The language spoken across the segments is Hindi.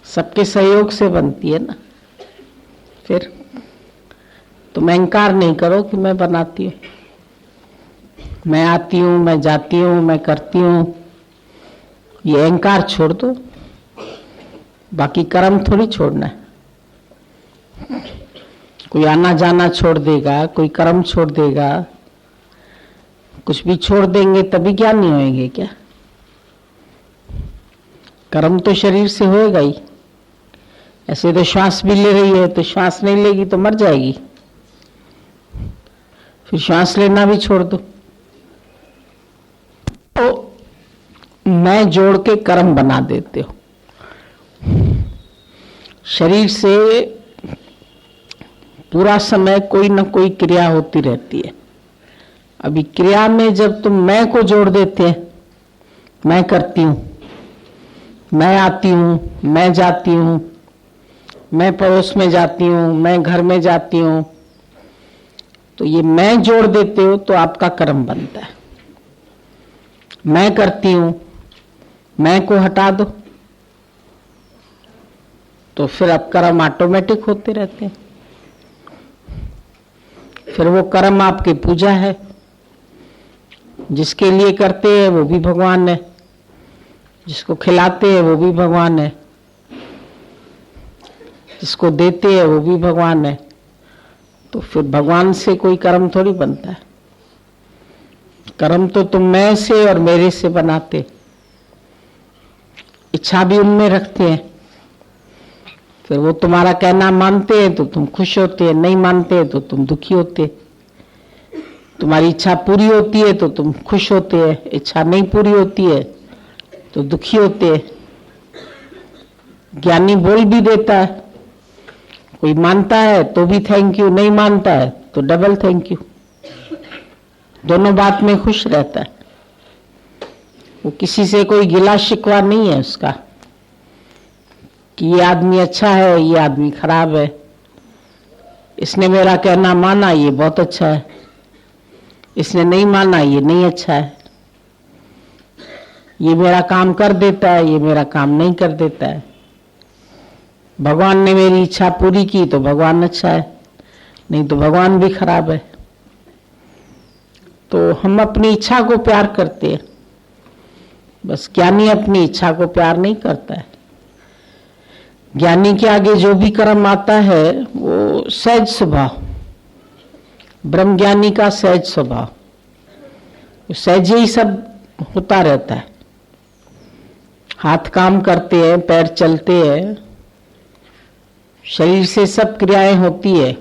सबके सहयोग से बनती है ना। फिर तुम अहंकार नहीं करो कि मैं बनाती हूँ, मैं आती हूँ, मैं जाती हूँ, मैं करती हूँ। ये अहंकार छोड़ दो, बाकी कर्म थोड़ी छोड़ना है। कोई आना जाना छोड़ देगा, कोई कर्म छोड़ देगा, कुछ भी छोड़ देंगे तभी ज्ञानी होंगे क्या? कर्म तो शरीर से होएगा ही। ऐसे तो श्वास भी ले रही है, तो श्वास नहीं लेगी तो मर जाएगी। फिर श्वास लेना भी छोड़ दो। तो मैं जोड़ के कर्म बना देते हो। शरीर से पूरा समय कोई ना कोई क्रिया होती रहती है। अभी क्रिया में जब तुम मैं को जोड़ देते हैं, मैं करती हूं, मैं आती हूं, मैं जाती हूं, मैं पड़ोस में जाती हूं, मैं घर में जाती हूं, तो ये मैं जोड़ देते हो तो आपका कर्म बनता है। मैं करती हूं, मैं को हटा दो तो फिर अब कर्म ऑटोमेटिक होते रहते हैं। फिर वो कर्म आपकी पूजा है। जिसके लिए करते हैं वो भी भगवान है, जिसको खिलाते हैं वो भी भगवान है, जिसको देते हैं वो भी भगवान है। तो फिर भगवान से कोई कर्म थोड़ी बनता है। कर्म तो तुम मैं से और मेरे से बनाते, इच्छा भी उनमें रखते हैं। फिर वो तुम्हारा कहना मानते हैं तो तुम खुश होते हैं, नहीं मानते हैं तो तुम दुखी होते। तुम्हारी इच्छा पूरी होती है तो तुम खुश होते हैं, इच्छा नहीं पूरी होती है तो दुखी होते हैं। ज्ञानी बोल भी देता है, कोई मानता है तो भी थैंक यू, नहीं मानता है तो डबल थैंक यू। दोनों बात में खुश रहता है। वो किसी से कोई गिला शिकवा नहीं है उसका कि ये आदमी अच्छा है, ये आदमी खराब है, इसने मेरा कहना माना, ये बहुत अच्छा है, इसने नहीं माना, ये नहीं अच्छा है, ये मेरा काम कर देता है, ये मेरा काम नहीं कर देता है। भगवान ने मेरी इच्छा पूरी की तो भगवान अच्छा है, नहीं तो भगवान भी खराब है। तो हम अपनी इच्छा को प्यार करते हैं, बस ज्ञानी अपनी इच्छा को प्यार नहीं करता है। ज्ञानी के आगे जो भी कर्म आता है वो सहज स्वभाव, ब्रह्म ज्ञानी का सहज स्वभाव, सहज ही सब होता रहता है। हाथ काम करते हैं, पैर चलते हैं, शरीर से सब क्रियाएं होती है,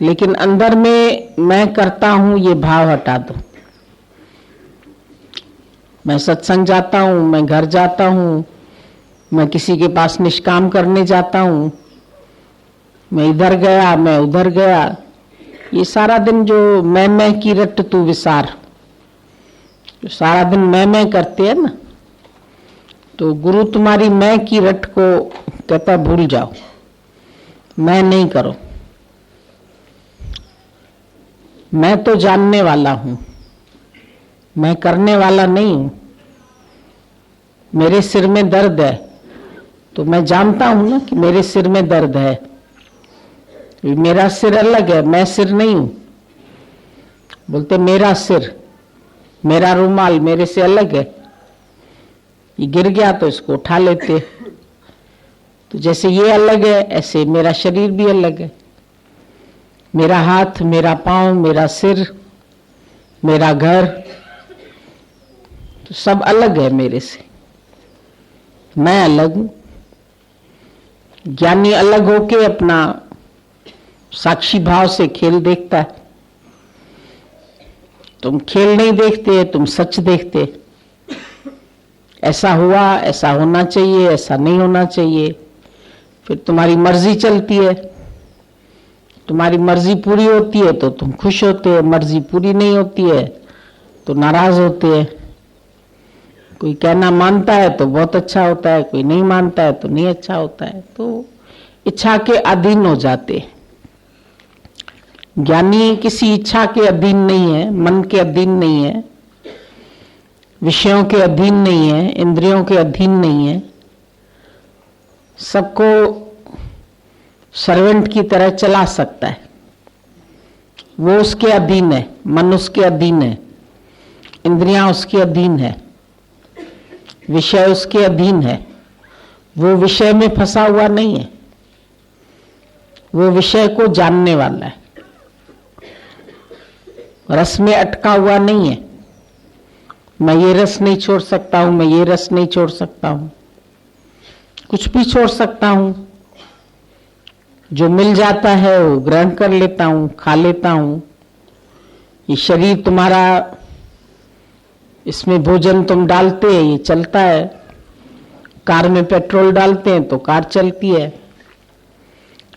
लेकिन अंदर में मैं करता हूं ये भाव हटा दो। मैं सत्संग जाता हूं, मैं घर जाता हूं, मैं किसी के पास निष्काम करने जाता हूं, मैं इधर गया, मैं उधर गया, ये सारा दिन जो मैं की रट तू विसार, जो सारा दिन मैं करते हैं ना, तो गुरु तुम्हारी मैं की रट को कहता भूल जाओ, मैं नहीं करो। मैं तो जानने वाला हूं, मैं करने वाला नहीं हूं। मेरे सिर में दर्द है तो मैं जानता हूं ना कि मेरे सिर में दर्द है। मेरा सिर अलग है, मैं सिर नहीं हूं। बोलते मेरा सिर, मेरा रुमाल मेरे से अलग है, ये गिर गया तो इसको उठा लेते। तो जैसे ये अलग है ऐसे मेरा शरीर भी अलग है। मेरा हाथ, मेरा पांव, मेरा सिर, मेरा घर, तो सब अलग है मेरे से। मैं अलग हूं। ज्ञानी अलग होके अपना साक्षी भाव से खेल देखता है। तुम खेल नहीं देखते, तुम सच देखते। ऐसा हुआ, ऐसा होना चाहिए, ऐसा नहीं होना चाहिए। फिर तुम्हारी मर्जी चलती है। तुम्हारी मर्जी पूरी होती है तो तुम खुश होते हैं, मर्जी पूरी नहीं होती है तो नाराज होते हैं। कोई कहना मानता है तो बहुत अच्छा होता है, कोई नहीं मानता है तो नहीं अच्छा होता है। तो इच्छा के अधीन हो जाते हैं। ज्ञानी किसी इच्छा के अधीन नहीं है, मन के अधीन नहीं है, विषयों के अधीन नहीं है, इंद्रियों के अधीन नहीं है। सबको सर्वेंट की तरह चला सकता है। वो उसके अधीन है, मन उसके अधीन है, इंद्रियां उसके अधीन है, विषय उसके अधीन है। वो विषय में फंसा हुआ नहीं है, वो विषय को जानने वाला है, रस में अटका हुआ नहीं है। मैं ये रस नहीं छोड़ सकता हूं, मैं ये रस नहीं छोड़ सकता हूं, कुछ भी छोड़ सकता हूं। जो मिल जाता है वो ग्रहण कर लेता हूं, खा लेता हूं। ये शरीर तुम्हारा, इसमें भोजन तुम डालते हैं, ये चलता है। कार में पेट्रोल डालते हैं तो कार चलती है।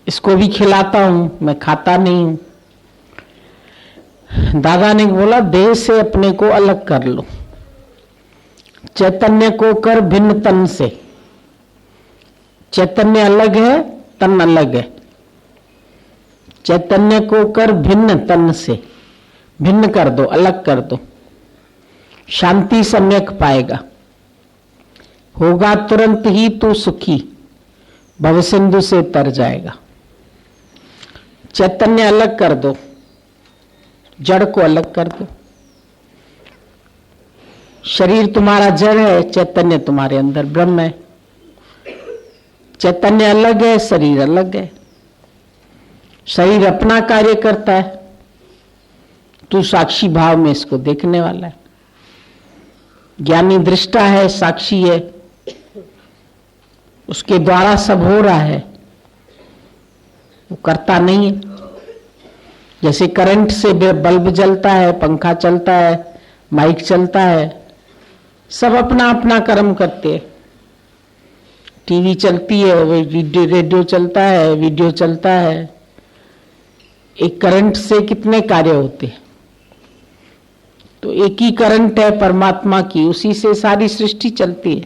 इसको भी खिलाता हूं, मैं खाता नहीं हूं। दादा ने बोला देह से अपने को अलग कर लो, चैतन्य को कर भिन्न तन से। चैतन्य अलग है, तन अलग है। चैतन्य को कर भिन्न तन से, भिन्न कर दो, अलग कर दो, शांति सम्यक पाएगा। होगा तुरंत ही तू सुखी, भवसिंधु से तर जाएगा। चैतन्य अलग कर दो, जड़ को अलग कर दो। शरीर तुम्हारा जड़ है, चैतन्य तुम्हारे अंदर ब्रह्म है। चैतन्य अलग है, शरीर अलग है। शरीर अपना कार्य करता है, तू साक्षी भाव में इसको देखने वाला है। ज्ञानी दृष्टा है, साक्षी है, उसके द्वारा सब हो रहा है, वो करता नहीं है। जैसे करंट से बल्ब जलता है, पंखा चलता है, माइक चलता है, सब अपना अपना कर्म करते हैं। टीवी चलती है, रेडियो चलता है, वीडियो चलता है। एक करंट से कितने कार्य होते हैं? तो एक ही करंट है परमात्मा की, उसी से सारी सृष्टि चलती है।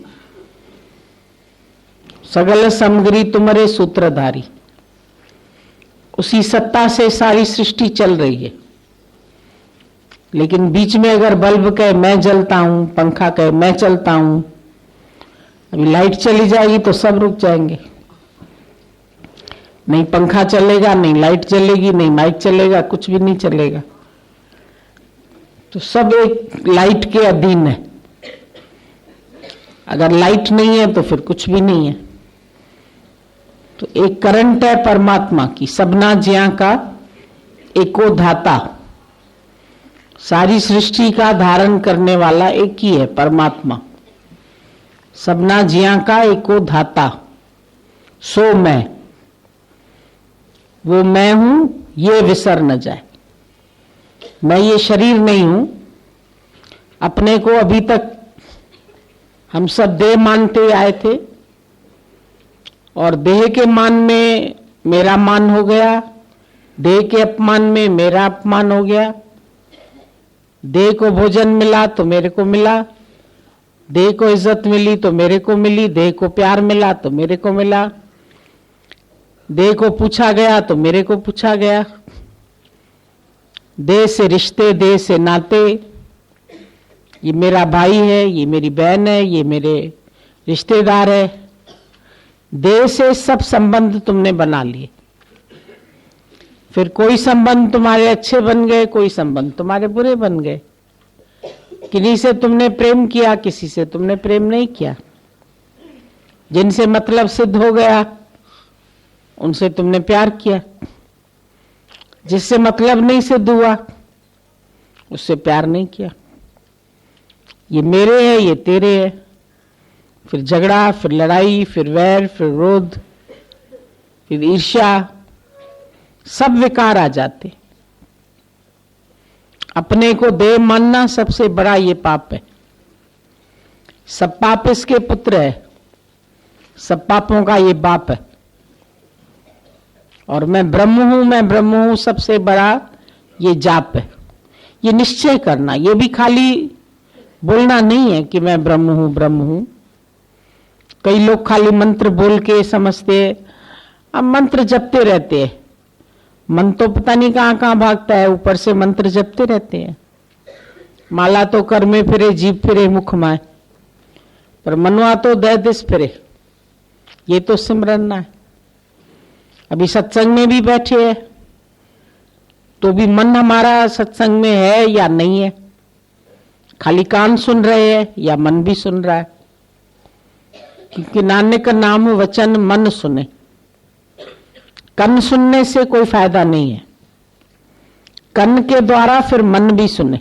सगल समग्री तुम्हारे सूत्रधारी, उसी सत्ता से सारी सृष्टि चल रही है। लेकिन बीच में अगर बल्ब कहे मैं जलता हूं, पंखा कहे मैं चलता हूं, अभी लाइट चली जाएगी तो सब रुक जाएंगे। नहीं पंखा चलेगा, नहीं लाइट चलेगी, नहीं माइक चलेगा, कुछ भी नहीं चलेगा। तो सब एक लाइट के अधीन है। अगर लाइट नहीं है तो फिर कुछ भी नहीं है। तो एक करंट है परमात्मा की, सबना ज्या का एको धाता। सारी सृष्टि का धारण करने वाला एक ही है परमात्मा। सबना ज्या का एको धाता, सो मैं, वो मैं हूं, ये विसर न जाए। मैं ये शरीर नहीं हूं। अपने को अभी तक हम सब देह मानते आए थे, और देह के मान में मेरा मान हो गया, देह के अपमान में मेरा अपमान हो गया। देह को भोजन मिला तो मेरे को मिला, देह को इज्जत मिली तो मेरे को मिली, देह को प्यार मिला तो मेरे को मिला, देह को पूछा गया तो मेरे को पूछा गया। देह से रिश्ते, देह से नाते, ये मेरा भाई है, ये मेरी बहन है, ये मेरे रिश्तेदार है। देह से सब संबंध तुमने बना लिए। फिर कोई संबंध तुम्हारे अच्छे बन गए, कोई संबंध तुम्हारे बुरे बन गए। किसी से तुमने प्रेम किया, किसी से तुमने प्रेम नहीं किया। जिनसे मतलब सिद्ध हो गया उनसे तुमने प्यार किया, जिससे मतलब नहीं सिद्ध हुआ उससे प्यार नहीं किया। ये मेरे है, ये तेरे है। फिर झगड़ा, फिर लड़ाई, फिर वैर, फिर क्रोध, फिर ईर्ष्या, सब विकार आ जाते। अपने को देह मानना सबसे बड़ा ये पाप है। सब पाप इसके पुत्र है, सब पापों का ये बाप है। और मैं ब्रह्म हूं, मैं ब्रह्म हूं, सबसे बड़ा ये जाप है। ये निश्चय करना, ये भी खाली बोलना नहीं है कि मैं ब्रह्म हूं, ब्रह्म हूं। कई लोग खाली मंत्र बोल के समझते, अब मंत्र जपते रहते हैं। मन तो पता नहीं कहां कहां भागता है, ऊपर से मंत्र जपते रहते हैं। माला तो कर में फिरे, जीभ फिरे मुख माए, पर मनवा तो दह दिस फिरे। ये तो सिमरन है। अभी सत्संग में भी बैठे हैं तो भी मन हमारा सत्संग में है या नहीं है, खाली कान सुन रहे हैं या मन भी सुन रहा है। क्योंकि नानक नाम वचन मन सुने, कन सुनने से कोई फायदा नहीं है, कन के द्वारा फिर मन भी सुने,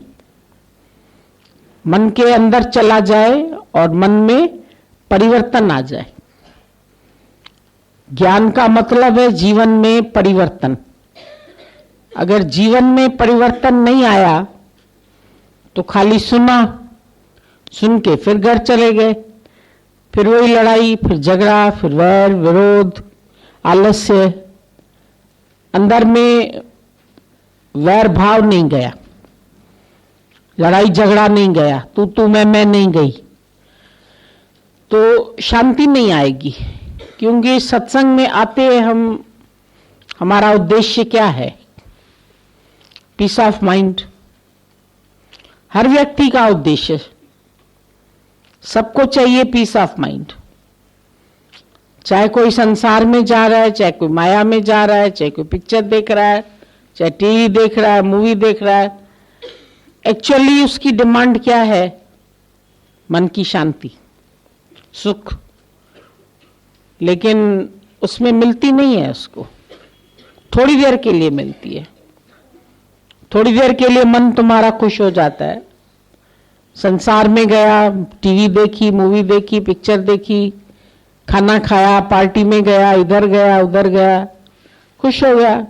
मन के अंदर चला जाए और मन में परिवर्तन आ जाए। ज्ञान का मतलब है जीवन में परिवर्तन। अगर जीवन में परिवर्तन नहीं आया तो खाली सुना, सुन के फिर घर चले गए, फिर वही लड़ाई, फिर झगड़ा, फिर वैर विरोध, आलस्य, अंदर में वैर भाव नहीं गया, लड़ाई झगड़ा नहीं गया, तू मैं नहीं गई, तो शांति नहीं आएगी। क्योंकि सत्संग में आते हम, हमारा उद्देश्य क्या है? Piece of mind. हर व्यक्ति का उद्देश्य, सबको चाहिए पीस ऑफ माइंड। चाहे कोई संसार में जा रहा है, चाहे कोई माया में जा रहा है, चाहे कोई पिक्चर देख रहा है, चाहे टीवी देख रहा है, मूवी देख रहा है, एक्चुअली उसकी डिमांड क्या है? मन की शांति, सुख। लेकिन उसमें मिलती नहीं है उसको, थोड़ी देर के लिए मिलती है। थोड़ी देर के लिए मन तुम्हारा खुश हो जाता है, संसार में गया, टीवी देखी, मूवी देखी, पिक्चर देखी, खाना खाया, पार्टी में गया, इधर गया उधर गया, खुश हो गया।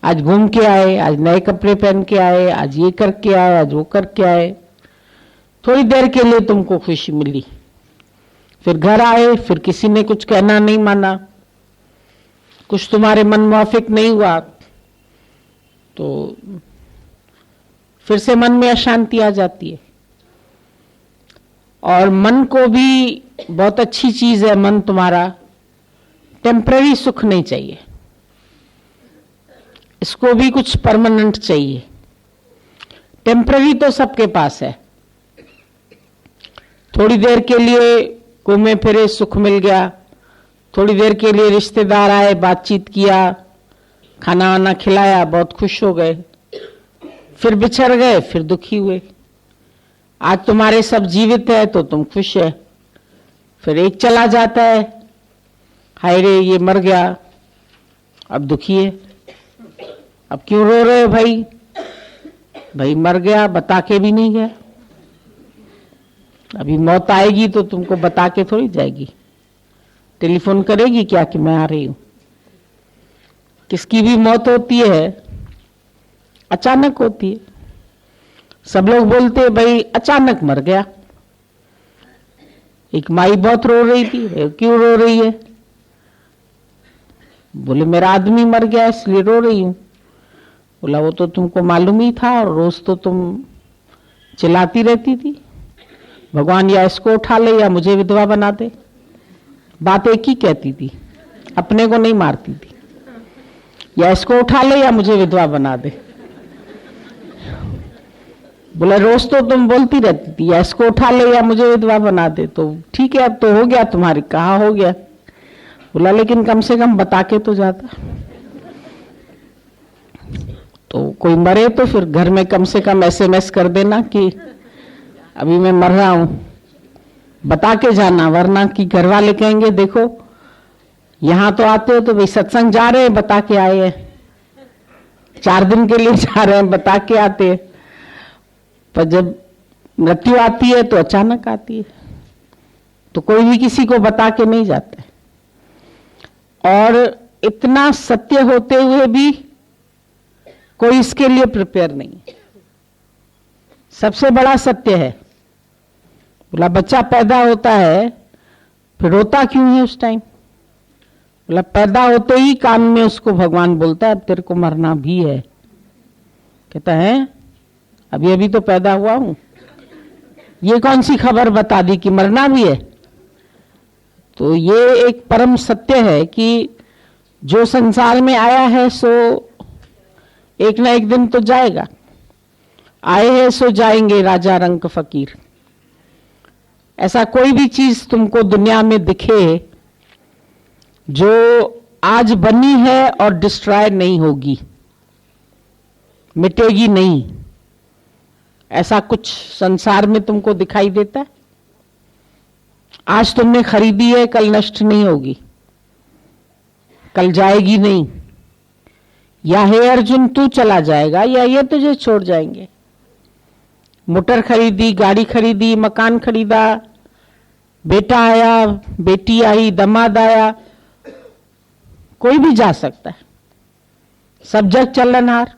आज घूम के आए, आज नए कपड़े पहन के आए, आज ये करके आए, आज वो करके आए। थोड़ी देर के लिए तुमको खुशी मिली, फिर घर आए, फिर किसी ने कुछ कहना नहीं माना, कुछ तुम्हारे मन मुआफिक नहीं हुआ, तो फिर से मन में अशांति आ जाती है। और मन को भी बहुत अच्छी चीज है, मन तुम्हारा टेम्पररी सुख नहीं चाहिए, इसको भी कुछ परमानेंट चाहिए। टेम्पररी तो सबके पास है, थोड़ी देर के लिए घूमे फिरे सुख मिल गया, थोड़ी देर के लिए रिश्तेदार आए, बातचीत किया, खाना वाना खिलाया, बहुत खुश हो गए, फिर बिछड़ गए, फिर दुखी हुए। आज तुम्हारे सब जीवित है तो तुम खुश है, फिर एक चला जाता है, हाय रे ये मर गया, अब दुखी है। अब क्यों रो रहे हो भाई? भाई मर गया, बता के भी नहीं गया। अभी मौत आएगी तो तुमको बता के थोड़ी जाएगी, टेलीफोन करेगी क्या कि मैं आ रही हूं। किसकी भी मौत होती है अचानक होती है। सब लोग बोलते हैं भाई अचानक मर गया। एक माई बहुत रो रही थी, क्यों रो रही है? बोले मेरा आदमी मर गया इसलिए रो रही हूं। बोला वो तो तुमको मालूम ही था और रोज तो तुम चिल्लाती रहती थी, भगवान या इसको उठा ले या मुझे विधवा बना दे। बात एक ही कहती थी, अपने को नहीं मारती थी, या इसको उठा ले या मुझे विधवा बना दे। बोला रोज तो तुम बोलती रहती थी या इसको उठा ले या मुझे विधवा बना दे, तो ठीक है अब तो हो गया तुम्हारी, कहा हो गया। बोला लेकिन कम से कम बता के तो जाता। तो कोई मरे तो फिर घर में कम से कम SMS कर देना कि अभी मैं मर रहा हूं, बता के जाना, वरना कि घर वाले कहेंगे देखो यहां तो आते हो तो भाई सत्संग जा रहे हैं बता के आए हैं, 4 दिन के लिए जा रहे हैं बता के आते हैं, पर जब मृत्यु आती है तो अचानक आती है, तो कोई भी किसी को बता के नहीं जाता है। और इतना सत्य होते हुए भी कोई इसके लिए प्रिपेयर नहीं है। सबसे बड़ा सत्य है, बोला बच्चा पैदा होता है फिर रोता क्यों है उस टाइम? बोला पैदा होते ही कान में उसको भगवान बोलता है अब तेरे को मरना भी है। कहता है अभी अभी तो पैदा हुआ हूं, ये कौन सी खबर बता दी कि मरना भी है? तो ये एक परम सत्य है कि जो संसार में आया है सो एक ना एक दिन तो जाएगा। आए हैं सो जाएंगे, राजा रंक फकीर। ऐसा कोई भी चीज तुमको दुनिया में दिखे जो आज बनी है और डिस्ट्रॉय नहीं होगी, मिटेगी नहीं, ऐसा कुछ संसार में तुमको दिखाई देता है? आज तुमने खरीदी है, कल नष्ट नहीं होगी, कल जाएगी नहीं। या हे अर्जुन तू चला जाएगा या ये तुझे छोड़ जाएंगे। मोटर खरीदी, गाड़ी खरीदी, मकान खरीदा, बेटा आया, बेटी आई, दामाद आया, कोई भी जा सकता है, सब जग चलनहार।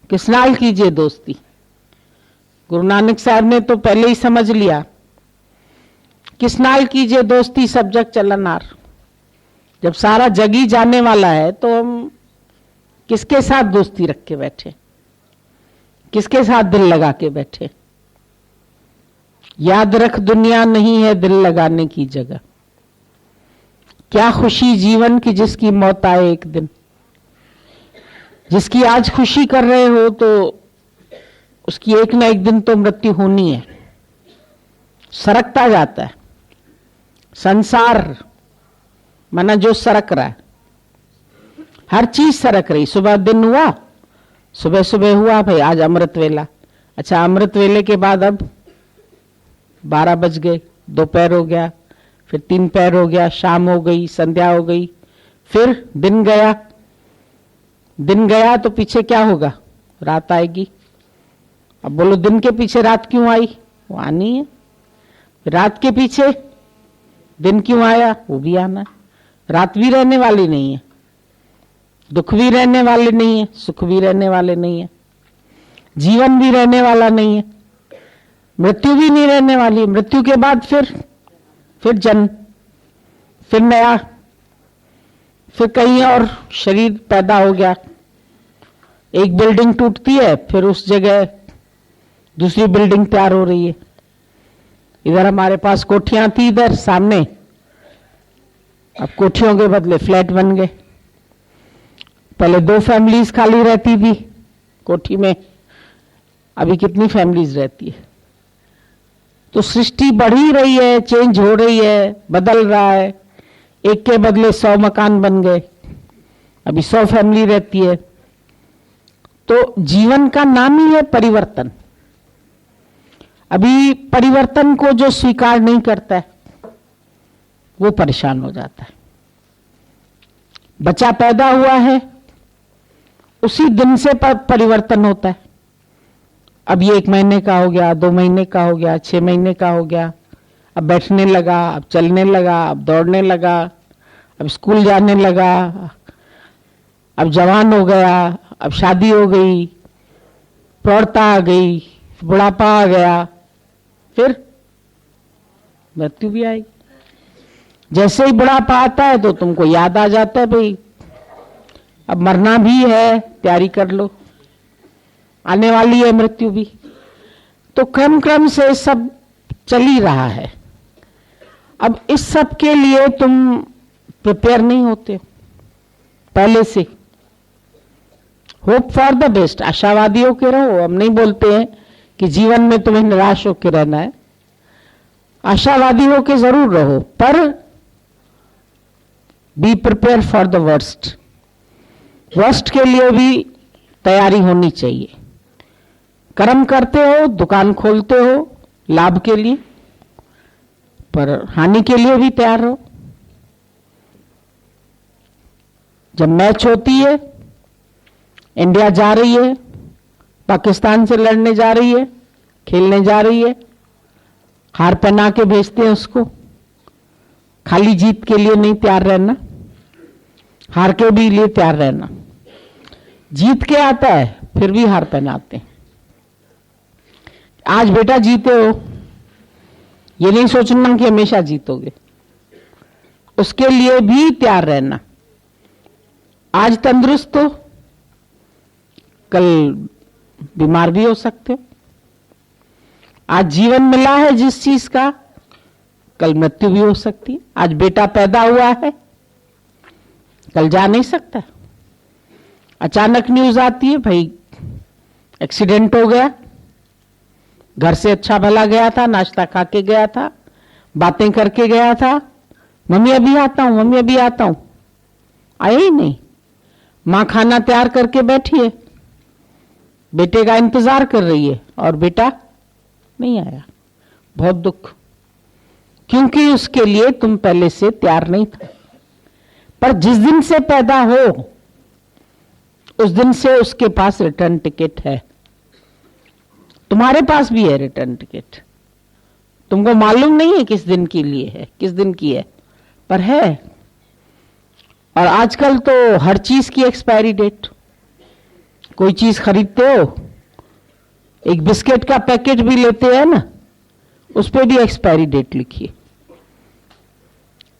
किस नाल कीजिए दोस्ती। गुरु नानक साहब ने तो पहले ही समझ लिया, किस नाल कीजिए दोस्ती सब जग चलनहार। जब सारा जग ही जाने वाला है तो हम किसके साथ दोस्ती रख के बैठे, किसके साथ दिल लगा के बैठे। याद रख दुनिया नहीं है दिल लगाने की जगह। क्या खुशी जीवन की जिसकी मौत आए एक दिन। जिसकी आज खुशी कर रहे हो तो उसकी एक ना एक दिन तो मृत्यु होनी है। सरकता जाता है संसार, माना जो सरक रहा है, हर चीज सरक रही। सुबह दिन हुआ, सुबह सुबह हुआ भाई आज अमृत वेला, अच्छा अमृत वेले के बाद अब 12 बज गए, दोपहर हो गया, फिर 3 पैर हो गया, शाम हो गई, संध्या हो गई, फिर दिन गया। दिन गया तो पीछे क्या होगा, रात आएगी। अब बोलो दिन के पीछे रात क्यों आई, वो आनी है। रात के पीछे दिन क्यों आया, वो भी आना है। रात भी रहने वाली नहीं है, दुख भी रहने वाले नहीं है, सुख भी रहने वाले नहीं है, जीवन भी रहने वाला नहीं है, मृत्यु भी नहीं रहने वाली। मृत्यु के बाद फिर जन्म, फिर नया, फिर कहीं और शरीर पैदा हो गया। एक बिल्डिंग टूटती है, फिर उस जगह दूसरी बिल्डिंग तैयार हो रही है। इधर हमारे पास कोठियां थी, इधर सामने, अब कोठियों के बदले फ्लैट बन गए। पहले 2 फैमिलीज खाली रहती थी कोठी में, अभी कितनी फैमिलीज रहती है। तो सृष्टि बढ़ ही रही है, चेंज हो रही है, बदल रहा है। एक के बदले 100 मकान बन गए, अभी 100 फैमिली रहती है। तो जीवन का नाम ही है परिवर्तन। अभी परिवर्तन को जो स्वीकार नहीं करता है वो परेशान हो जाता है। बच्चा पैदा हुआ है, उसी दिन से परिवर्तन होता है। अब ये 1 महीने का हो गया, 2 महीने का हो गया, 6 महीने का हो गया, अब बैठने लगा, अब चलने लगा, अब दौड़ने लगा, अब स्कूल जाने लगा, अब जवान हो गया, अब शादी हो गई, प्रौढ़ता आ गई, बुढ़ापा आ गया, फिर मृत्यु भी आएगी। जैसे ही बुढ़ापा आता है तो तुमको याद आ जाता है भाई अब मरना भी है, तैयारी कर लो, आने वाली है मृत्यु भी। तो क्रम क्रम से सब चल ही रहा है। अब इस सब के लिए तुम प्रिपेयर नहीं होते पहले से। होप फॉर द बेस्ट, आशावादी होके रहो। हम नहीं बोलते हैं कि जीवन में तुम्हें निराश होकर रहना है, आशावादी होके जरूर रहो, पर be prepare for the worst. Worst के लिए भी तैयारी होनी चाहिए। कर्म करते हो, दुकान खोलते हो लाभ के लिए, पर हानि के लिए भी तैयार रहो। जब मैच होती है, इंडिया जा रही है, पाकिस्तान से लड़ने जा रही है, खेलने जा रही है, हार पहना के भेजते हैं उसको। खाली जीत के लिए नहीं तैयार रहना, हार के भी लिए तैयार रहना। जीत के आता है फिर भी हार पहनाते हैं। आज बेटा जीते हो, ये नहीं सोचना कि हमेशा जीतोगे, उसके लिए भी तैयार रहना। आज तंदुरुस्त हो, कल बीमार भी हो सकते हो। आज जीवन मिला है जिस चीज का, कल मृत्यु भी हो सकती है। आज बेटा पैदा हुआ है, कल जा नहीं सकता। अचानक न्यूज आती है भाई एक्सीडेंट हो गया, घर से अच्छा भला गया था, नाश्ता खा के गया था, बातें करके गया था, मम्मी अभी आता हूं, मम्मी अभी आता हूं, आए ही नहीं। मां खाना तैयार करके बैठी है, बेटे का इंतजार कर रही है और बेटा नहीं आया। बहुत दुख, क्योंकि उसके लिए तुम पहले से तैयार नहीं था। पर जिस दिन से पैदा हो उस दिन से उसके पास रिटर्न टिकट है। तुम्हारे पास भी है रिटर्न टिकट, तुमको मालूम नहीं है किस दिन के लिए है, किस दिन की है, पर है। और आजकल तो हर चीज की एक्सपायरी डेट। कोई चीज खरीदते हो, एक बिस्किट का पैकेट भी लेते हैं ना, उस पर भी एक्सपायरी डेट लिखी है।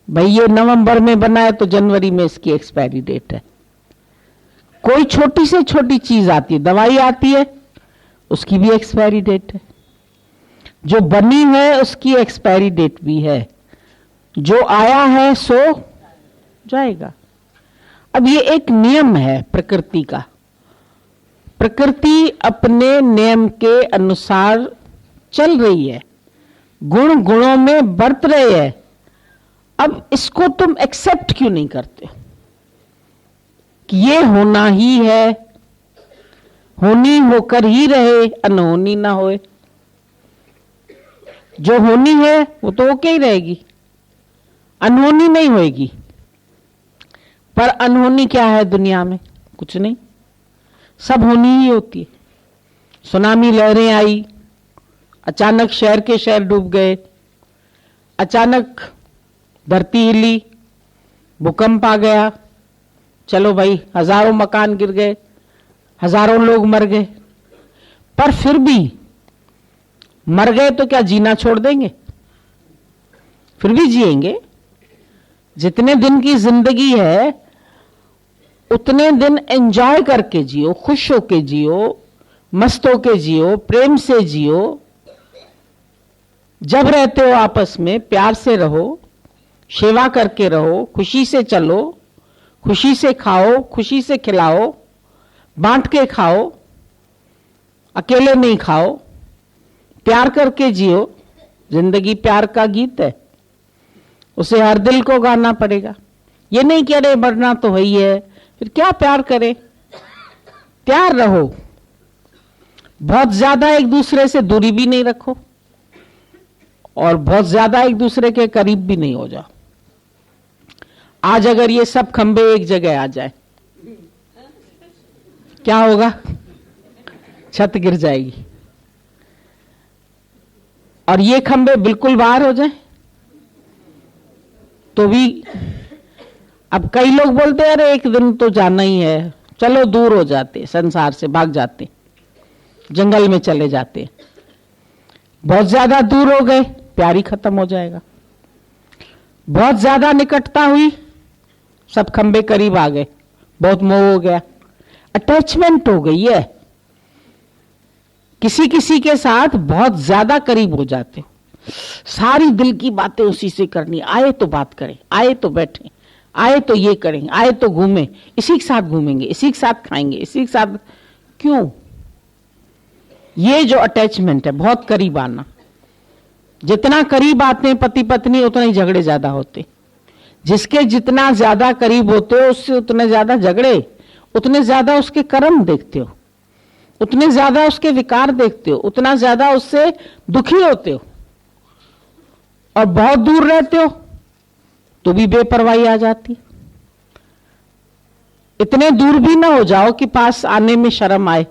भाई ये नवंबर में बना है तो जनवरी में इसकी एक्सपायरी डेट है। कोई छोटी से छोटी चीज आती है, दवाई आती है, उसकी भी एक्सपायरी डेट है। जो बनी है उसकी एक्सपायरी डेट भी है। जो आया है सो जाएगा। अब ये एक नियम है प्रकृति का। प्रकृति अपने नियम के अनुसार चल रही है, गुण गुणों में बरत रहे है। अब इसको तुम एक्सेप्ट क्यों नहीं करते कि ये होना ही है, होनी होकर ही रहे, अनहोनी ना होए। जो होनी है वो तो होके ही रहेगी, अनहोनी नहीं होएगी। पर अनहोनी क्या है दुनिया में? कुछ नहीं, सब होनी ही होती है। सुनामी लहरें आई, अचानक शहर के शहर डूब गए, अचानक धरती हिली, भूकंप आ गया, चलो भाई हजारों मकान गिर गए, हजारों लोग मर गए। पर फिर भी मर गए तो क्या जीना छोड़ देंगे? फिर भी जिएंगे। जितने दिन की जिंदगी है उतने दिन एंजॉय करके जियो, खुश होके जियो, मस्त होके जियो, प्रेम से जियो। जब रहते हो आपस में प्यार से रहो, सेवा करके रहो, खुशी से चलो, खुशी से खाओ, खुशी से खिलाओ, बांट के खाओ, अकेले नहीं खाओ, प्यार करके जियो। जिंदगी प्यार का गीत है, उसे हर दिल को गाना पड़ेगा। ये नहीं कि अरे मरना तो वही है, फिर क्या प्यार करे? प्यार रहो, बहुत ज्यादा एक दूसरे से दूरी भी नहीं रखो और बहुत ज्यादा एक दूसरे के करीब भी नहीं हो जाओ। आज अगर ये सब खंबे एक जगह आ जाए क्या होगा? छत गिर जाएगी। और ये खंबे बिल्कुल बाहर हो जाए तो भी, अब कई लोग बोलते हैं अरे एक दिन तो जाना ही है, चलो दूर हो जाते, संसार से भाग जाते, जंगल में चले जाते। बहुत ज्यादा दूर हो गए, प्यार ही खत्म हो जाएगा। बहुत ज्यादा निकटता हुई, सब खंबे करीब आ गए, बहुत मोह हो गया, अटैचमेंट हो गई है। किसी किसी के साथ बहुत ज्यादा करीब हो जाते हो, सारी दिल की बातें उसी से करनी, आए तो बात करें, आए तो बैठें, आए तो ये करें, आए तो घूमें, इसी के साथ घूमेंगे, इसी के साथ खाएंगे, इसी के साथ। क्यों? ये जो अटैचमेंट है, बहुत करीब आना। जितना करीब आते हैं पति पत्नी उतना ही झगड़े ज्यादा होते। जिसके जितना ज्यादा करीब होते हो उससे उतने ज्यादा झगड़े, उतने ज्यादा उसके कर्म देखते हो, उतने ज्यादा उसके विकार देखते हो, उतना ज्यादा उससे दुखी होते हो। और बहुत दूर रहते हो तो भी बेपरवाही आ जाती। इतने दूर भी ना हो जाओ कि पास आने में शर्म आए,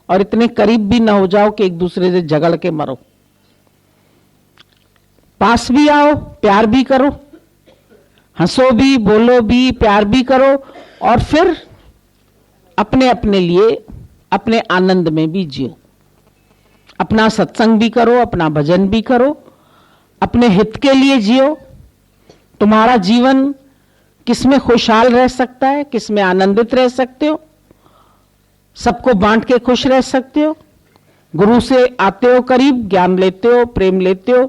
और इतने करीब भी ना हो जाओ कि एक दूसरे से झगड़ के मरो। पास भी आओ, प्यार भी करो, हंसो भी, बोलो भी, प्यार भी करो, और फिर अपने अपने लिए, अपने आनंद में भी जियो। अपना सत्संग भी करो, अपना भजन भी करो, अपने हित के लिए जियो। तुम्हारा जीवन किसमें खुशहाल रह सकता है, किसमें आनंदित रह सकते हो, सबको बांट के खुश रह सकते हो। गुरु से आते हो करीब, ज्ञान लेते हो, प्रेम लेते हो,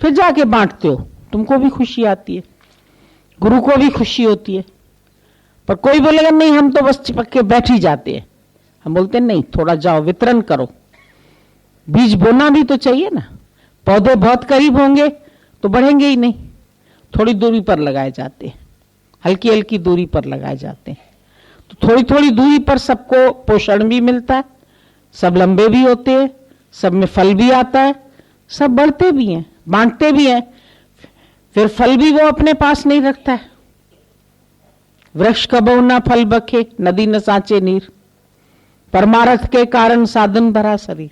फिर जाके बांटते हो, तुमको भी खुशी आती है, गुरु को भी खुशी होती है। पर कोई बोलेगा नहीं हम तो बस चिपक के बैठ ही जाते हैं। हम बोलते हैं नहीं, थोड़ा जाओ, वितरण करो। बीज बोना भी तो चाहिए ना। पौधे बहुत करीब होंगे तो बढ़ेंगे ही नहीं, थोड़ी दूरी पर लगाए जाते हैं, हल्की हल्की दूरी पर लगाए जाते हैं। तो थोड़ी थोड़ी दूरी पर सबको पोषण भी मिलता है, सब लंबे भी होते हैं, सब में फल भी आता है, सब बढ़ते भी हैं, बांटते भी हैं। फिर फल भी वो अपने पास नहीं रखता है। वृक्ष कबहु न फल बखे, नदी न साँचे नीर, परमारथ के कारण साधन भरा शरीर।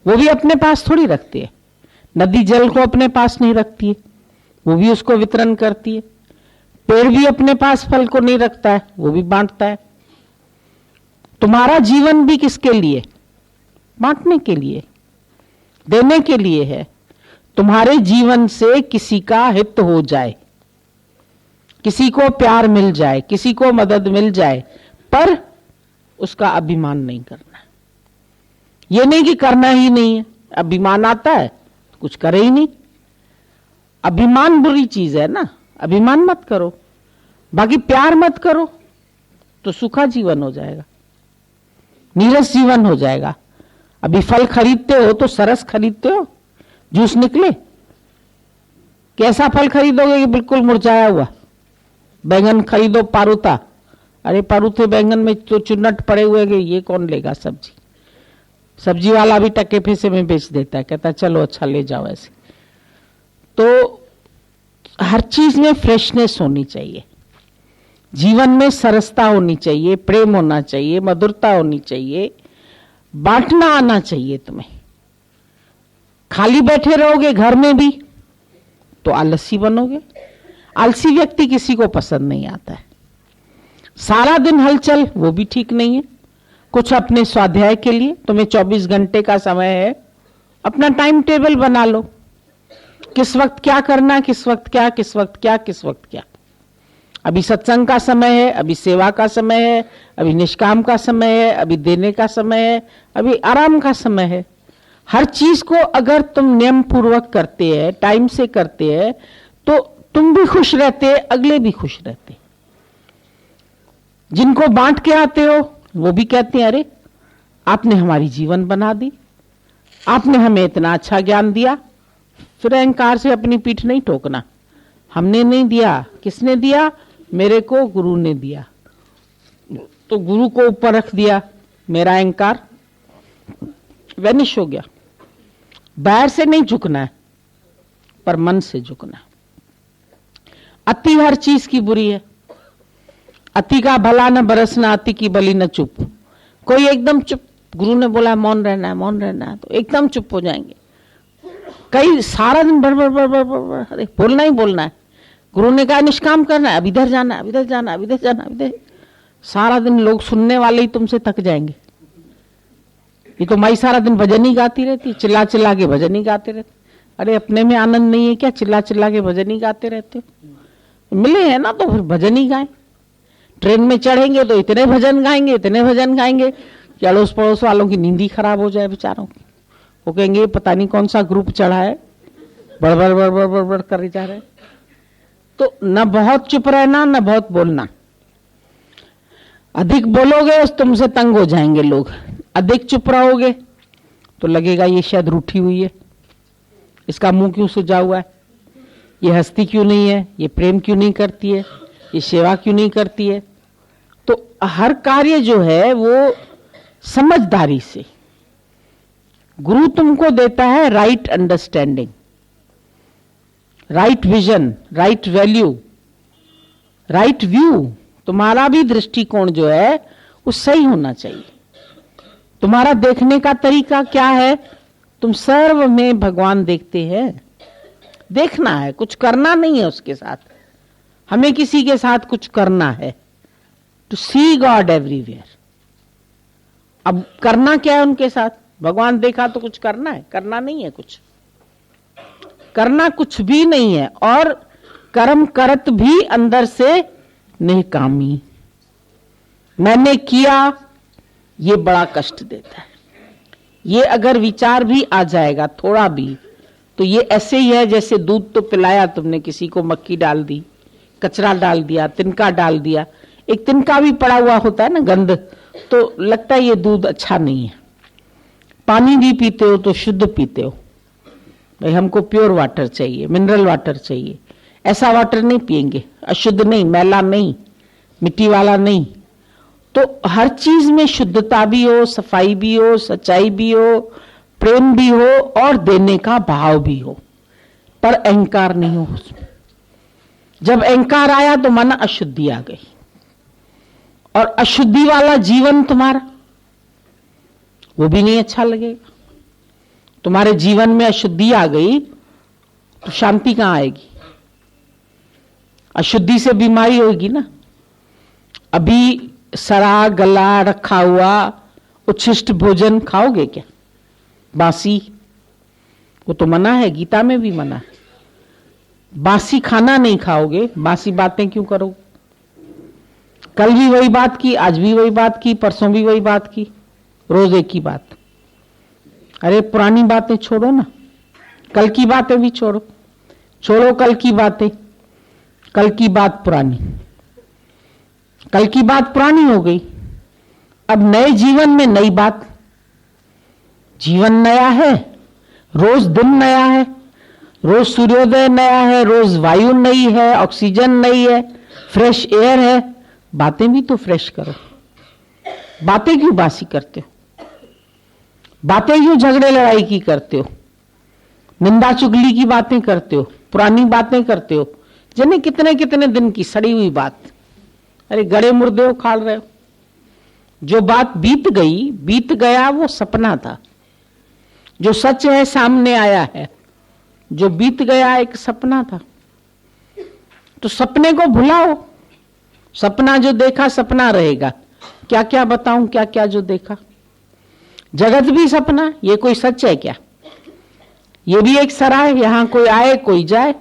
वो भी अपने पास थोड़ी रखती है। नदी जल को अपने पास नहीं रखती है, वो भी उसको वितरण करती है। पेड़ भी अपने पास फल को नहीं रखता है, वो भी बांटता है। तुम्हारा जीवन भी किसके लिए? बांटने के लिए, देने के लिए है। तुम्हारे जीवन से किसी का हित हो जाए, किसी को प्यार मिल जाए, किसी को मदद मिल जाए, पर उसका अभिमान नहीं करना। ये नहीं कि करना ही नहीं है, अभिमान आता है तो कुछ करे ही नहीं। अभिमान बुरी चीज है ना, अभिमान मत करो। बाकी प्यार मत करो तो सूखा जीवन हो जाएगा, नीरस जीवन हो जाएगा। अभी फल खरीदते हो तो सरस खरीदते हो, जूस निकले। कैसा फल खरीदोगे कि बिल्कुल मुरझाया हुआ? बैंगन खरीदो पारुता, अरे पारुथे बैंगन में तो चुन्नट पड़े हुए कि ये कौन लेगा सब्जी। सब्जी वाला भी टके पैसे में बेच देता है, कहता है चलो अच्छा ले जाओ ऐसे। तो हर चीज में फ्रेशनेस होनी चाहिए, जीवन में सरसता होनी चाहिए, प्रेम होना चाहिए, मधुरता होनी चाहिए, बांटना आना चाहिए तुम्हें। खाली बैठे रहोगे घर में भी तो आलसी बनोगे। आलसी व्यक्ति किसी को पसंद नहीं आता है। सारा दिन हलचल, वो भी ठीक नहीं है। कुछ अपने स्वाध्याय के लिए तुम्हें 24 घंटे का समय है, अपना टाइम टेबल बना लो। किस वक्त क्या करना, किस वक्त क्या, किस वक्त क्या, किस वक्त क्या। अभी सत्संग का समय है, अभी सेवा का समय है, अभी निष्काम का समय है, अभी देने का समय है, अभी आराम का समय है। हर चीज को अगर तुम नियम पूर्वक करते हैं, टाइम से करते हैं, तो तुम भी खुश रहते, अगले भी खुश रहते। जिनको बांट के आते हो वो भी कहते हैं अरे आपने हमारी जीवन बना दी, आपने हमें इतना अच्छा ज्ञान दिया। फिर अहंकार से अपनी पीठ नहीं ठोकना। हमने नहीं दिया, किसने दिया? मेरे को गुरु ने दिया, तो गुरु को ऊपर रख दिया, मेरा अहंकार वैनिश हो गया। बाहर से नहीं झुकना है, पर मन से झुकना है। अति हर चीज की बुरी है। अति का भला न बरसना, अति की बलि न चुप। कोई एकदम चुप, गुरु ने बोला मौन रहना है, मौन रहना है, तो एकदम चुप हो जाएंगे। कई सारा दिन बड़बड़ बड़बड़ बड़बड़, अरे बोलना ही बोलना है। गुरु ने कहा निष्काम करना है, अब इधर जाना, अब इधर जाना, अब इधर जाना, इधर। सारा दिन लोग सुनने वाले ही तुमसे थक जाएंगे। ये तो माई सारा दिन भजन ही गाती रहती, चिल्ला चिल्ला के भजन ही गाते रहते। अरे अपने में आनंद नहीं है क्या? चिल्ला चिल्ला के भजन ही गाते रहते हो। मिले हैं ना तो फिर भजन ही गाएं। ट्रेन में चढ़ेंगे तो इतने भजन गाएंगे, इतने भजन गाएंगे कि अड़ोस पड़ोस वालों की नींद ही खराब हो जाए बेचारों की। वो कहेंगे पता नहीं कौन सा ग्रुप चढ़ा है, बड़बड़ बड़बड़ बड़बड़ कर जा रहे। तो न बहुत चुप रहना, न बहुत बोलना। अधिक बोलोगे तो तुमसे तंग हो जाएंगे लोग। अधिक चुप रहोगे तो लगेगा ये शायद रूठी हुई है, इसका मुंह क्यों सूजा हुआ है, ये हंसती क्यों नहीं है, ये प्रेम क्यों नहीं करती है, ये सेवा क्यों नहीं करती है। तो हर कार्य जो है वो समझदारी से। गुरु तुमको देता है right understanding, right vision, right value, right view. तुम्हारा भी दृष्टिकोण जो है वो सही होना चाहिए। तुम्हारा देखने का तरीका क्या है? तुम सर्व में भगवान देखते हैं। देखना है, कुछ करना नहीं है उसके साथ। हमें किसी के साथ कुछ करना है, टू सी गॉड एवरीवेयर। अब करना क्या है उनके साथ? भगवान देखा तो कुछ करना है? करना नहीं है, कुछ करना कुछ भी नहीं है। और कर्म करत भी अंदर से निकामी। मैंने किया, ये बड़ा कष्ट देता है। ये अगर विचार भी आ जाएगा थोड़ा भी, तो ये ऐसे ही है जैसे दूध तो पिलाया तुमने, किसी को मक्खी डाल दी, कचरा डाल दिया, तिनका डाल दिया। एक तिनका भी पड़ा हुआ होता है ना, गंध, तो लगता है ये दूध अच्छा नहीं है। पानी भी पीते हो तो शुद्ध पीते हो, भाई हमको प्योर वाटर चाहिए, मिनरल वाटर चाहिए। ऐसा वाटर नहीं पिएंगे, अशुद्ध नहीं, मैला नहीं, मिट्टी वाला नहीं। तो हर चीज में शुद्धता भी हो, सफाई भी हो, सच्चाई भी हो, प्रेम भी हो और देने का भाव भी हो, पर अहंकार नहीं हो उसमें। जब अहंकार आया तो मन अशुद्धि आ गई, और अशुद्धि वाला जीवन तुम्हारा वो भी नहीं अच्छा लगेगा। तुम्हारे जीवन में अशुद्धि आ गई तो शांति कहां आएगी? अशुद्धि से बीमारी होगी ना। अभी सड़ा गला रखा हुआ उच्छिष्ट भोजन खाओगे क्या? बासी, वो तो मना है, गीता में भी मना है। बासी खाना नहीं खाओगे, बासी बातें क्यों करो? कल भी वही बात की, आज भी वही बात की, परसों भी वही बात की, रोज एक ही बात। अरे पुरानी बातें छोड़ो ना, कल की बातें भी छोड़ो। छोड़ो कल की बातें, कल की बात पुरानी, कल की बात पुरानी हो गई। अब नए जीवन में नई बात। जीवन नया है, रोज दिन नया है, रोज सूर्योदय नया है, रोज वायु नई है, ऑक्सीजन नई है, फ्रेश एयर है। बातें भी तो फ्रेश करो। बातें क्यों बासी करते हो? बातें क्यों झगड़े लड़ाई की करते हो? निंदा चुगली की बातें करते हो, पुरानी बातें करते हो, जाने कितने कितने दिन की सड़ी हुई बात। अरे गड़े मुर्दे उखाड़ रहे हो। जो बात बीत गई, बीत गया, वो सपना था। जो सच है सामने आया है, जो बीत गया एक सपना था। तो सपने को भुलाओ। सपना जो देखा सपना रहेगा। क्या क्या बताऊं, क्या क्या जो देखा। जगत भी सपना, ये कोई सच है क्या? ये भी एक सराय, यहां कोई आए कोई जाए,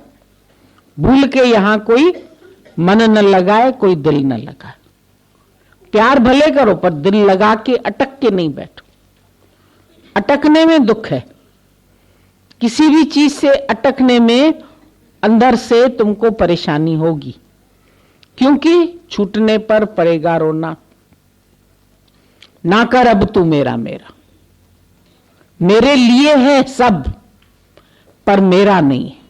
भूल के यहां कोई मन न लगाए, कोई दिल न लगाए। प्यार भले करो पर दिल लगा के अटक के नहीं बैठो। अटकने में दुख है। किसी भी चीज से अटकने में अंदर से तुमको परेशानी होगी, क्योंकि छूटने पर पड़ेगा रोना। ना कर अब तू मेरा मेरा, मेरे लिए है सब पर मेरा नहीं है।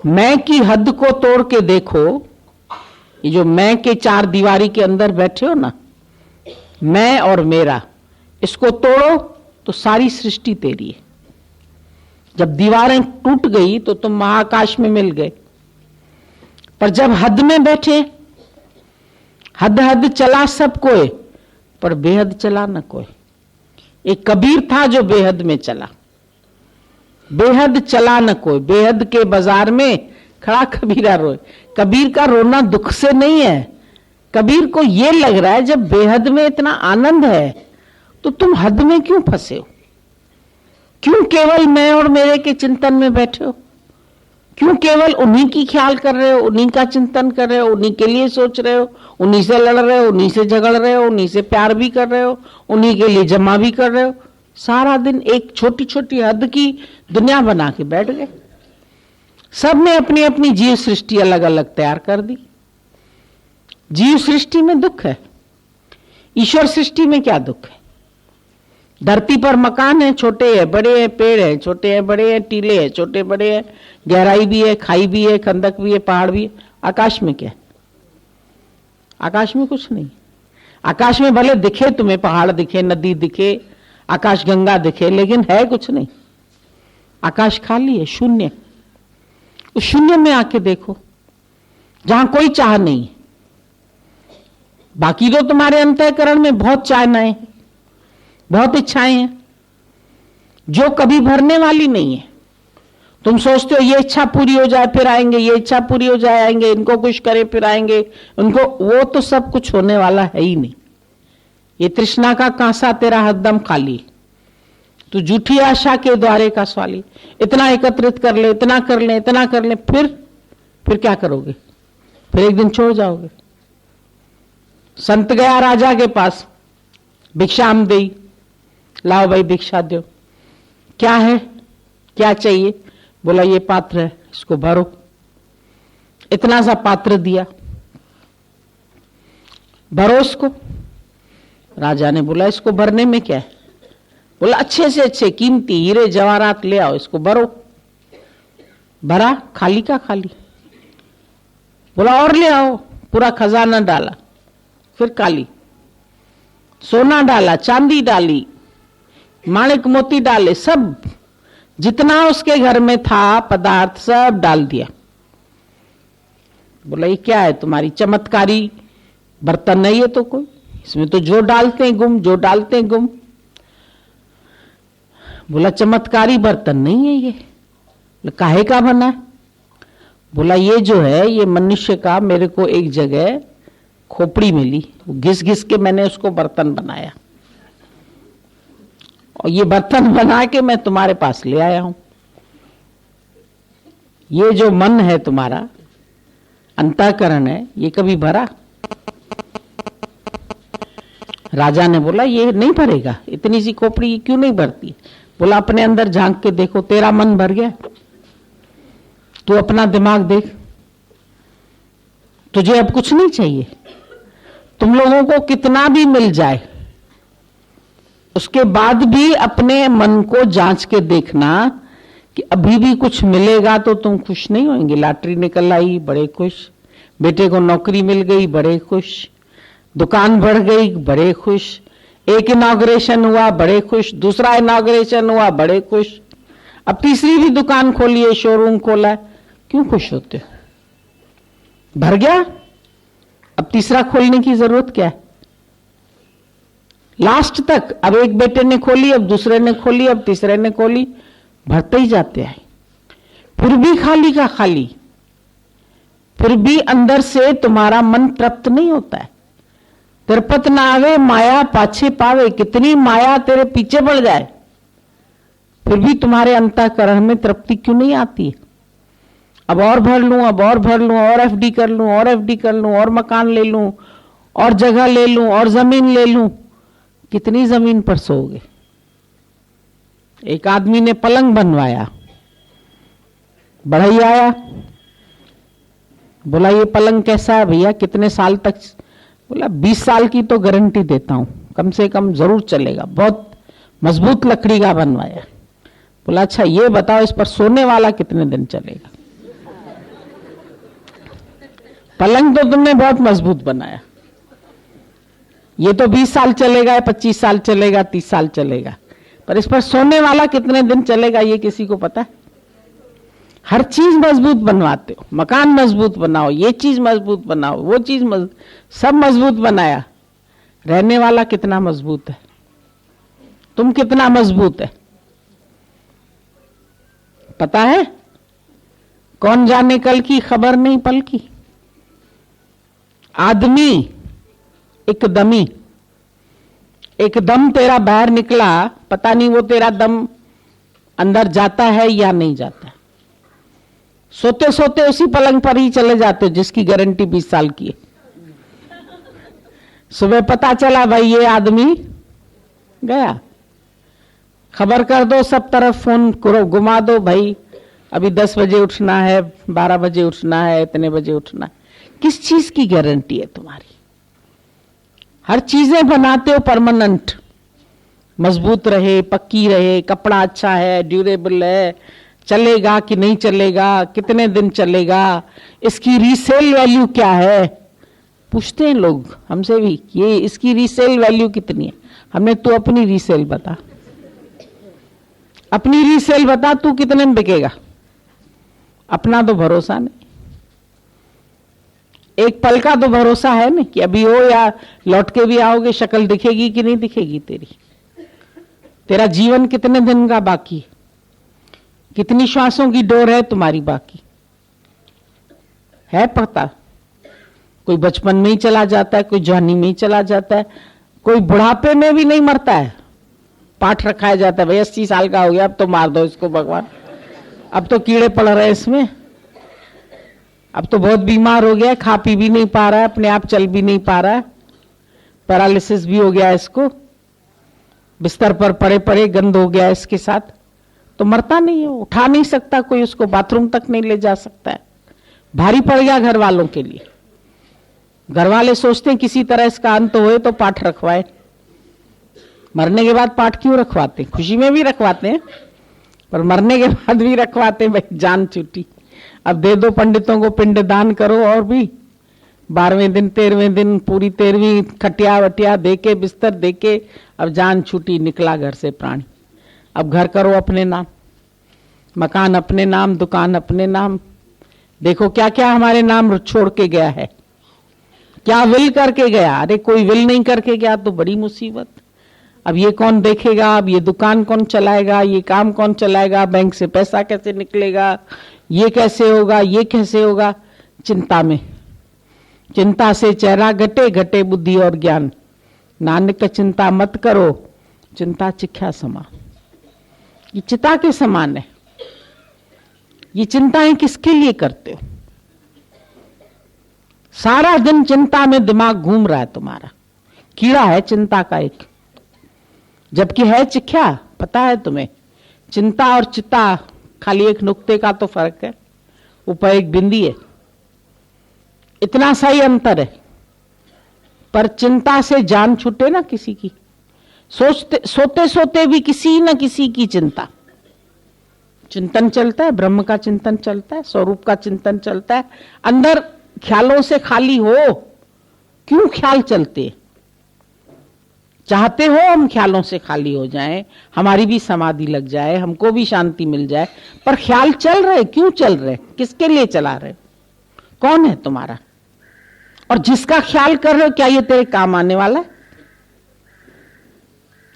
मैं की हद को तोड़ के देखो। ये जो मैं के चार दीवारी के अंदर बैठे हो ना, मैं और मेरा, इसको तोड़ो तो सारी सृष्टि तेरी है। जब दीवारें टूट गई तो तुम महाकाश में मिल गए। पर जब हद में बैठे, हद हद चला सब कोई पर बेहद चला न कोई। एक कबीर था जो बेहद में चला, बेहद चला न कोई। बेहद के बाजार में खड़ा कबीरा रोए। कबीर का रोना दुख से नहीं है। कबीर को यह लग रहा है जब बेहद में इतना आनंद है तो तुम हद में क्यों फंसे हो? क्यों केवल मैं और मेरे के चिंतन में बैठे हो? क्यों केवल उन्हीं की ख्याल कर रहे हो, उन्हीं का चिंतन कर रहे हो, उन्हीं के लिए सोच रहे हो, उन्हीं से लड़ रहे हो, उन्हीं से झगड़ रहे हो, उन्हीं से प्यार भी कर रहे हो, उन्हीं के लिए जमा भी कर रहे हो? सारा दिन एक छोटी छोटी हद की दुनिया बना के बैठ गए। सब ने अपनी अपनी जीव सृष्टि अलग अलग तैयार कर दी। जीव सृष्टि में दुख है, ईश्वर सृष्टि में क्या दुख है? धरती पर मकान है, छोटे है बड़े है, पेड़ है छोटे है बड़े है, टीले है छोटे बड़े है, गहराई भी है, खाई भी है, खंदक भी है, पहाड़ भी है। आकाश में क्या है? आकाश में कुछ नहीं। आकाश में भले दिखे तुम्हें, पहाड़ दिखे, नदी दिखे, आकाश गंगा दिखे, लेकिन है कुछ नहीं। आकाश खाली है, शून्य। उस शून्य में आके देखो जहां कोई चाह नहीं। बाकी तो तुम्हारे अंतःकरण में बहुत चाहनाएं हैं, बहुत इच्छाएं हैं जो कभी भरने वाली नहीं है। तुम सोचते हो ये इच्छा पूरी हो जाए फिर आएंगे, ये इच्छा पूरी हो जाए आएंगे, इनको कुछ करें फिर आएंगे, उनको, वो तो सब कुछ होने वाला है ही नहीं। ये तृष्णा का कांसा तेरा हरदम खाली। तू झूठी आशा के द्वारे का स्वाली। इतना एकत्रित कर ले, इतना कर ले, इतना कर ले, फिर क्या करोगे? फिर एक दिन छोड़ जाओगे। संत गया राजा के पास, भिक्षाम देई, लाओ भाई भिक्षा दो। क्या है, क्या चाहिए? बोला ये पात्र है, इसको भरो। इतना सा पात्र दिया, भरो इसको। राजा ने बोला इसको भरने में क्या है? बोला अच्छे से अच्छे कीमती हीरे जवाहरात ले आओ, इसको भरो। भरा, खाली का खाली। बोला और ले आओ, पूरा खजाना डाला, फिर खाली। सोना डाला, चांदी डाली, माणिक मोती डाले, सब जितना उसके घर में था पदार्थ सब डाल दिया। बोला ये क्या है, तुम्हारी चमत्कारी बर्तन है ये तो कोई, इसमें तो जो डालते हैं गुम, जो डालते हैं गुम। बोला चमत्कारी बर्तन नहीं है ये। काहे का बना है? बोला ये जो है ये मनुष्य का, मेरे को एक जगह खोपड़ी मिली, घिस घिस के मैंने उसको बर्तन बनाया, और ये बर्तन बना के मैं तुम्हारे पास ले आया हूं। ये जो मन है तुम्हारा, अंतःकरण है, ये कभी भरा? राजा ने बोला ये नहीं भरेगा, इतनी सी खोपड़ी क्यों नहीं भरती? बोला अपने अंदर झांक के देखो, तेरा मन भर गया? तू अपना दिमाग देख, तुझे अब कुछ नहीं चाहिए। तुम लोगों को कितना भी मिल जाए, उसके बाद भी अपने मन को जांच के देखना कि अभी भी कुछ मिलेगा तो तुम खुश नहीं होंगे। लॉटरी निकल आई, बड़े खुश, बेटे को नौकरी मिल गई, बड़े खुश, दुकान बढ़ गई, बड़े खुश, एक इनॉग्रेशन हुआ, बड़े खुश, दूसरा इनॉग्रेशन हुआ, बड़े खुश, अब तीसरी भी दुकान खोली है, शोरूम खोला है, क्यों खुश होते हो? भर गया, अब तीसरा खोलने की जरूरत क्या है? लास्ट तक, अब एक बेटे ने खोली, अब दूसरे ने खोली, अब तीसरे ने खोली, भरते ही जाते हैं, फिर भी खाली का खाली, फिर भी अंदर से तुम्हारा मन तृप्त नहीं होता है। तिरपत ना आवे माया पाछे पावे, कितनी माया तेरे पीछे पड़ जाए फिर भी तुम्हारे अंतःकरण में तृप्ति क्यों नहीं आती? अब और भर लूं, अब और भर लूं, और एफडी कर लूं, और एफडी कर लूं, और मकान ले लूं, और जगह ले लूं, और जमीन ले लूं। कितनी जमीन पर सोओगे? एक आदमी ने पलंग बनवाया, बढ़ई आया, बोला ये पलंग कैसा है भैया, कितने साल तक? बोला 20 साल की तो गारंटी देता हूं, कम से कम जरूर चलेगा, बहुत मजबूत लकड़ी का बनवाया। बोला अच्छा ये बताओ इस पर सोने वाला कितने दिन चलेगा? पलंग तो तुमने बहुत मजबूत बनाया, ये तो 20 साल चलेगा, 25 साल चलेगा, 30 साल चलेगा, पर इस पर सोने वाला कितने दिन चलेगा ये किसी को पता है? हर चीज मजबूत बनवाते हो, मकान मजबूत बनाओ, ये चीज मजबूत बनाओ, वो चीज सब मजबूत बनाया, रहने वाला कितना मजबूत है? तुम कितना मजबूत है पता है? कौन जाने कल की, खबर नहीं पल की। आदमी एकदमी, एकदम तेरा बाहर निकला, पता नहीं वो तेरा दम अंदर जाता है या नहीं जाता। सोते सोते उसी पलंग पर ही चले जाते हो जिसकी गारंटी 20 साल की है। सुबह पता चला भाई ये आदमी गया, खबर कर दो, सब तरफ फोन करो, घुमा दो भाई, अभी 10 बजे उठना है, 12 बजे उठना है, इतने बजे उठना है। किस चीज की गारंटी है तुम्हारी? हर चीजें बनाते हो परमानेंट, मजबूत रहे, पक्की रहे, कपड़ा अच्छा है, ड्यूरेबल है, चलेगा कि नहीं चलेगा, कितने दिन चलेगा, इसकी रीसेल वैल्यू क्या है? पूछते हैं लोग हमसे भी, ये इसकी रीसेल वैल्यू कितनी है? हमने तू अपनी रीसेल बता, अपनी रीसेल बता, तू कितने में बिकेगा? अपना तो भरोसा नहीं, एक पल का तो भरोसा है नहीं कि अभी हो या लौट के भी आओगे, शक्ल दिखेगी कि नहीं दिखेगी तेरी? तेरा जीवन कितने दिन का बाकी है? कितनी श्वासों की डोर है तुम्हारी बाकी है? पता? कोई बचपन में ही चला जाता है, कोई जवानी में ही चला जाता है, कोई बुढ़ापे में भी नहीं मरता है, पाठ रखाया जाता है, भाई 80 साल का हो गया अब तो मार दो इसको भगवान, अब तो कीड़े पड़ रहे हैं इसमें, अब तो बहुत बीमार हो गया, खा पी भी नहीं पा रहा है, अपने आप चल भी नहीं पा रहा है, पैरालिसिस भी हो गया इसको, बिस्तर पर पड़े पड़े गंद हो गया इसके साथ, तो मरता नहीं है, उठा नहीं सकता कोई उसको, बाथरूम तक नहीं ले जा सकता है, भारी पड़ गया घर वालों के लिए। घर वाले सोचते हैं किसी तरह इसका अंत होए तो पाठ रखवाए। मरने के बाद पाठ क्यों रखवाते? खुशी में भी रखवाते हैं, पर मरने के बाद भी रखवाते हैं, भाई जान छूटी। अब दे दो पंडितों को, पिंड दान करो, और भी 12वें दिन 13वें दिन पूरी 13वीं खटिया वटिया देके, बिस्तर देके, अब जान छूटी, निकला घर से प्राणी। अब घर करो अपने नाम, मकान अपने नाम, दुकान अपने नाम। देखो क्या क्या हमारे नाम छोड़ के गया है, क्या विल करके गया। अरे कोई विल नहीं करके गया तो बड़ी मुसीबत। अब ये कौन देखेगा, अब ये दुकान कौन चलाएगा, ये काम कौन चलाएगा, बैंक से पैसा कैसे निकलेगा, ये कैसे होगा, ये कैसे होगा। चिंता में, चिंता से चेहरा घटे, घटे बुद्धि और ज्ञान। नानक चिंता मत करो, चिंता चिख्या समा। ये चिता के समान है। ये चिंताएं किसके लिए करते हो? सारा दिन चिंता में दिमाग घूम रहा है तुम्हारा, कीड़ा है चिंता का एक, जबकि है चिख्या। पता है तुम्हें, चिंता और चिता खाली एक नुक्ते का तो फर्क है, ऊपर एक बिंदी है, इतना सा ही अंतर है। पर चिंता से जान छूटे ना किसी की, सोते सोते भी किसी न किसी की चिंता। चिंतन चलता है, ब्रह्म का चिंतन चलता है, स्वरूप का चिंतन चलता है। अंदर ख्यालों से खाली हो, क्यों ख्याल चलते? चाहते हो हम ख्यालों से खाली हो जाएं, हमारी भी समाधि लग जाए, हमको भी शांति मिल जाए, पर ख्याल चल रहे, क्यों चल रहे, किसके लिए चला रहे, कौन है तुम्हारा? और जिसका ख्याल कर रहे हो, क्या ये तेरे काम आने वाला है?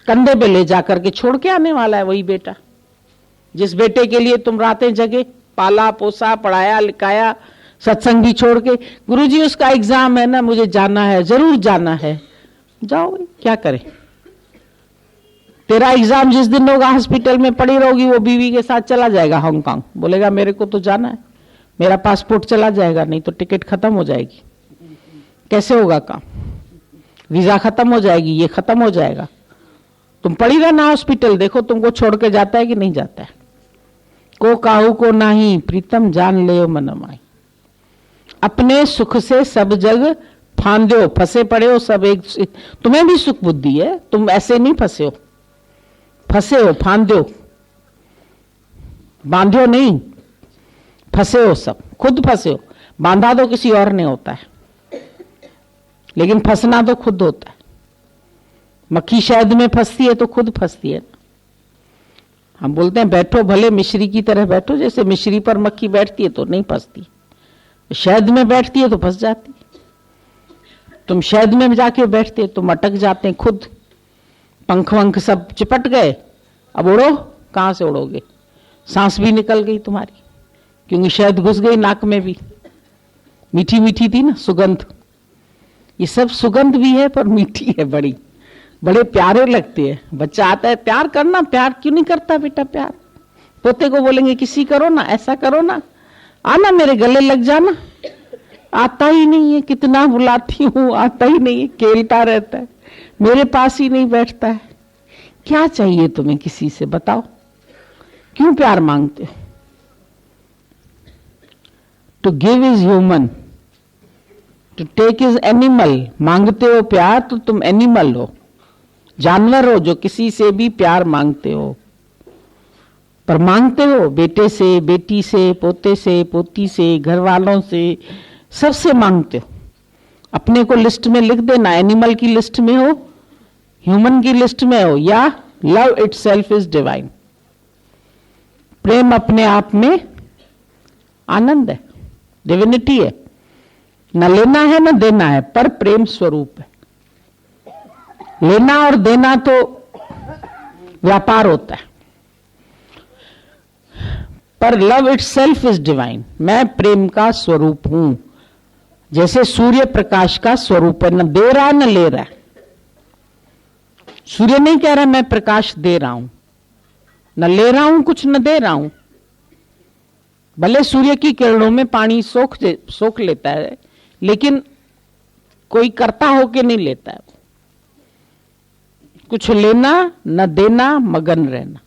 कंधे पे ले जाकर के छोड़ के आने वाला है वही बेटा, जिस बेटे के लिए तुम रातें जगे, पाला पोसा, पढ़ाया लिखाया, सत्संग भी छोड़ के, गुरुजी उसका एग्जाम है ना, मुझे जाना है, जरूर जाना है। जाओ, क्या करें? तेरा एग्जाम जिस दिन होगा, हॉस्पिटल में पड़ी रहोगी, वो बीवी के साथ चला जाएगा हांगकांग, बोलेगा मेरे को तो जाना है, मेरा पासपोर्ट चला जाएगा, नहीं तो टिकट खत्म हो जाएगी। कैसे होगा काम? वीजा खत्म हो जाएगी, ये खत्म हो जाएगा। तुम पड़ी रहना हॉस्पिटल, देखो तुमको छोड़ के जाता है कि नहीं जाता है। को काहू को नाही, प्रीतम जान ले मन माई। अपने सुख से सब जग फांदो, फंसे पड़े हो सब एक। तुम्हें भी सुख बुद्धि है, तुम ऐसे नहीं फंसे हो, फंसे हो, फांदो, बांधो नहीं, फंसे हो सब, खुद फंसे हो। बांधा तो किसी और ने होता है, लेकिन फंसना तो खुद होता है। मक्खी शहद में फंसती है तो खुद फंसती है। हम बोलते हैं बैठो भले मिश्री की तरह बैठो, जैसे मिश्री पर मक्खी बैठती है तो नहीं फंसती, शहद में बैठती है तो फंस जाती। तुम शहद में जाके बैठते तो अटक जाते हैं खुद, पंख वंख सब चिपट गए, अब उड़ो, कहां से उड़ोगे? सांस भी निकल गई तुम्हारी, क्योंकि शहद घुस गई नाक में भी। मीठी मीठी थी ना सुगंध, ये सब सुगंध भी है पर मीठी है बड़ी, बड़े प्यारे लगते हैं। बच्चा आता है, प्यार करना, प्यार क्यों नहीं करता बेटा? प्यार पोते को बोलेंगे किसी करो ना, ऐसा करो ना, आना मेरे गले लग जाना, आता ही नहीं है, कितना बुलाती हूं आता ही नहीं है, खेलता रहता है, मेरे पास ही नहीं बैठता है। क्या चाहिए तुम्हें किसी से, बताओ? क्यों प्यार मांगते हो? To give is human, to take is animal. मांगते हो प्यार तो तुम एनिमल हो, जानवर हो जो किसी से भी प्यार मांगते हो। पर मांगते हो बेटे से, बेटी से, पोते से, पोती से, घर वालों से, सबसे मांगते हो। अपने को लिस्ट में लिख देना, एनिमल की लिस्ट में हो, ह्यूमन की लिस्ट में हो, या लव इटसेल्फ इज डिवाइन। प्रेम अपने आप में आनंद है, डिविनिटी है, न लेना है न देना है, पर प्रेम स्वरूप है। लेना और देना तो व्यापार होता है, पर लव इटसेल्फ इज डिवाइन। मैं प्रेम का स्वरूप हूं, जैसे सूर्य प्रकाश का स्वरूप है, न दे रहा न ले रहा। सूर्य नहीं कह रहा मैं प्रकाश दे रहा हूं, न ले रहा हूं कुछ, न दे रहा हूं। भले सूर्य की किरणों में पानी सोख लेता है, लेकिन कोई करता होके नहीं लेता है। कुछ लेना न देना, मगन रहना।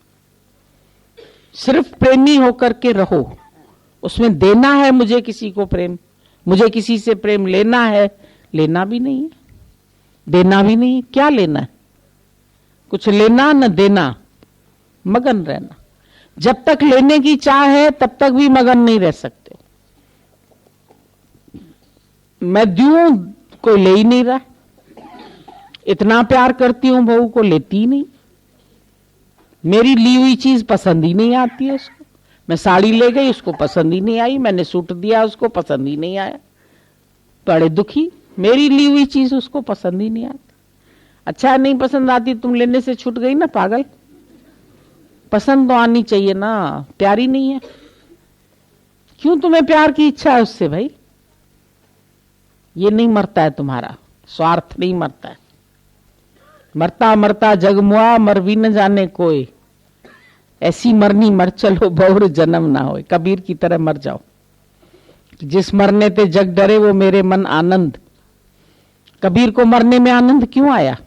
सिर्फ प्रेमी होकर के रहो, उसमें देना है मुझे किसी को प्रेम, मुझे किसी से प्रेम लेना है, लेना भी नहीं है, देना भी नहीं है। क्या लेना है? कुछ लेना न देना, मगन रहना। जब तक लेने की चाह है तब तक भी मगन नहीं रह सकते हो। मैं दूं, कोई ले ही नहीं रहा। इतना प्यार करती हूं बहू को, लेती ही नहीं। मेरी ली हुई चीज पसंद ही नहीं आती है उसको। मैं साड़ी ले गई, उसको पसंद ही नहीं आई। मैंने सूट दिया, उसको पसंद ही नहीं आया। बड़े दुखी। मेरी ली हुई चीज उसको पसंद ही नहीं आती। अच्छा, नहीं पसंद आती, तुम लेने से छूट गई ना पागल। पसंद तो आनी चाहिए ना, प्यारी नहीं है। क्यों तुम्हें प्यार की इच्छा है उससे भाई? ये नहीं मरता है तुम्हारा स्वार्थ, नहीं मरता है। मरता मरता जग मुआ, मर भी न जाने कोई। ऐसी मरनी मर चलो, बहुर जन्म ना होए। कबीर की तरह मर जाओ। जिस मरने ते जग डरे, वो मेरे मन आनंद। कबीर को मरने में आनंद क्यों आया?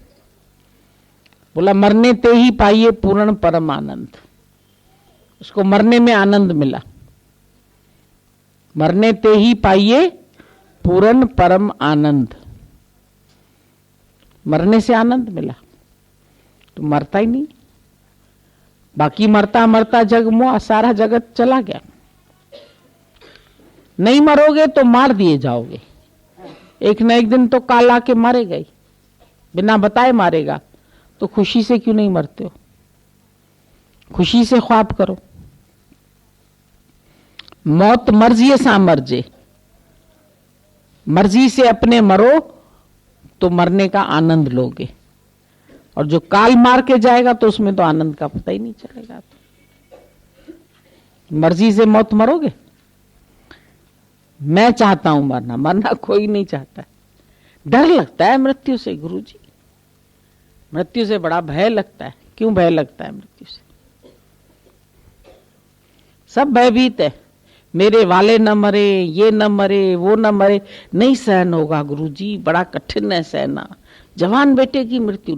बोला मरने ते ही पाइए पूर्ण परम आनंद। उसको मरने में आनंद मिला। मरने ते ही पाइए पूर्ण परम आनंद। मरने से आनंद मिला, तो मरता ही नहीं। बाकी मरता मरता जग मुआ, सारा जगत चला गया। नहीं मरोगे तो मार दिए जाओगे। एक न एक दिन तो काल आके मारेगा ही, बिना बताए मारेगा। तो खुशी से क्यों नहीं मरते हो? खुशी से ख्वाब करो। मौत मर्जी सा मर्जे, मर्जी से अपने मरो तो मरने का आनंद लोगे। और जो काल मार के जाएगा तो उसमें तो आनंद का पता ही नहीं चलेगा। मर्जी से मौत मरोगे। मैं चाहता हूं मरना, मरना कोई नहीं चाहता। डर लगता है मृत्यु से गुरुजी। मृत्यु से बड़ा भय लगता है। क्यों भय लगता है मृत्यु से? सब भयभीत है। मेरे वाले न मरे, ये न मरे, वो न मरे। नहीं सहन होगा गुरुजी, बड़ा कठिन है सहना। जवान बेटे की मृत्यु